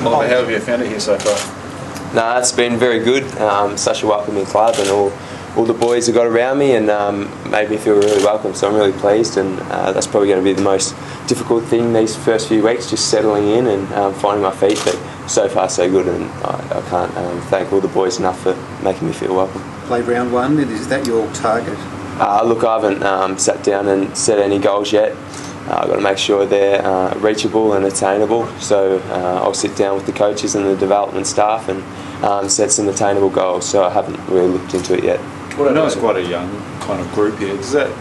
How have you found it here so far? No, it's been very good. Such a welcoming club, and all the boys have got around me and made me feel really welcome. So I'm really pleased, and that's probably going to be the most difficult thing these first few weeks, just settling in and finding my feet. But so far so good, and I can't thank all the boys enough for making me feel welcome. Played round one, is that your target? Look, I haven't sat down and set any goals yet. I've got to make sure they're reachable and attainable. So I'll sit down with the coaches and the development staff and set some attainable goals. So I haven't really looked into it yet. Well, I know it's quite a young kind of group here. Does that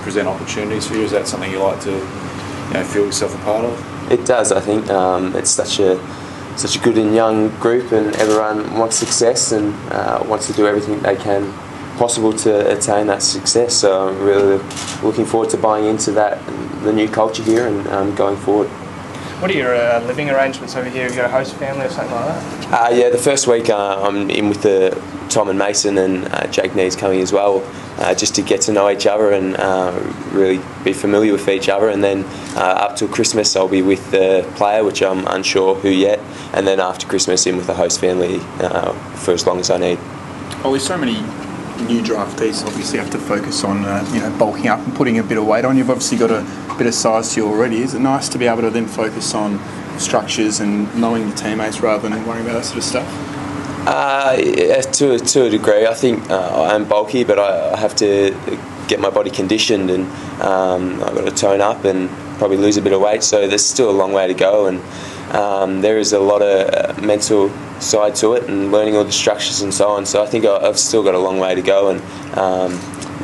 present opportunities for you? Is that something you like to feel yourself a part of? It does. I think it's such a good and young group, and everyone wants success and wants to do everything they can possible to attain that success. So I'm really looking forward to buying into that, the new culture here, and going forward. What are your living arrangements over here? Have you got a host family or something like that? Yeah, the first week I'm in with Tom and Mason, and Jake Need's coming as well, just to get to know each other and really be familiar with each other. And then up till Christmas I'll be with the player, which I'm unsure who yet, and then after Christmas in with the host family for as long as I need. Oh, there's so many new draftees obviously have to focus on bulking up and putting a bit of weight on. You've obviously got a bit of size to you already. Is it nice to be able to then focus on structures and knowing your teammates rather than worrying about that sort of stuff? Yeah, to a degree. I think I am bulky, but I have to get my body conditioned, and I've got to tone up and probably lose a bit of weight. So there's still a long way to go, and there is a lot of mental side to it and learning all the structures and so on. So I think I've still got a long way to go, and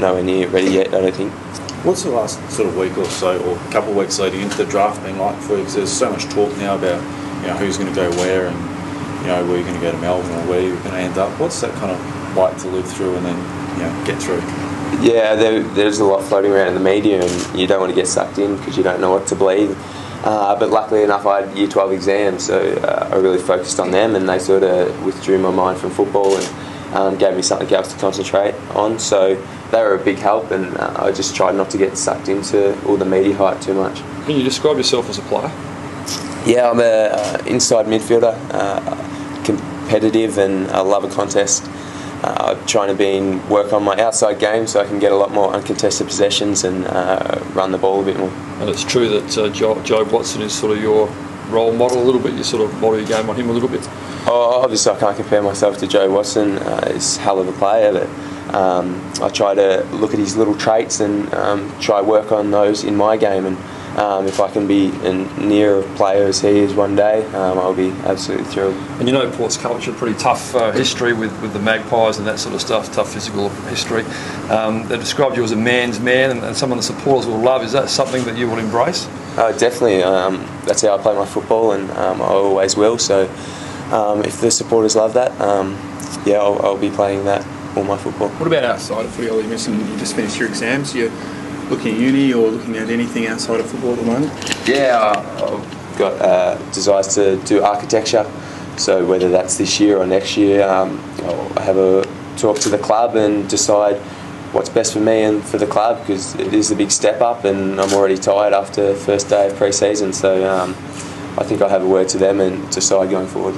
nowhere near ready yet, I don't think. What's the last sort of week or so, or a couple of weeks leading into the draft been like for you? Because there's so much talk now about who's going to go where, and where you're going to go to Melbourne or where you're going to end up. What's that kind of like to live through and then get through? Yeah, there's a lot floating around in the media, and you don't want to get sucked in because you don't know what to believe. But luckily enough, I had Year 12 exams, so I really focused on them, and they sort of withdrew my mind from football and gave me something else to concentrate on. So they were a big help, and I just tried not to get sucked into all the media hype too much. Can you describe yourself as a player? Yeah, I'm an inside midfielder, competitive, and I love a contest. I'm trying to work on my outside game so I can get a lot more uncontested possessions and run the ball a bit more. And it's true that Joe Watson is sort of your role model a little bit. You sort of model your game on him a little bit. Oh, obviously I can't compare myself to Joe Watson. He's a hell of a player, but I try to look at his little traits and try work on those in my game. And if I can be near a player as he is one day, I'll be absolutely thrilled. And Port's culture, pretty tough history with the Magpies and that sort of stuff, tough physical history. They described you as a man's man, and some of the supporters will love. Is that something that you will embrace? Definitely. That's how I play my football, and I always will. So if the supporters love that, yeah, I'll be playing that all my football. What about outside of footy? You mentioned you just finished your exams. You're looking at uni or looking at anything outside of football at the moment? Yeah, I've got desires to do architecture, so whether that's this year or next year, I'll have a talk to the club and decide what's best for me and for the club, because it is a big step up, and I'm already tired after the first day of pre-season, so I think I'll have a word to them and decide going forward.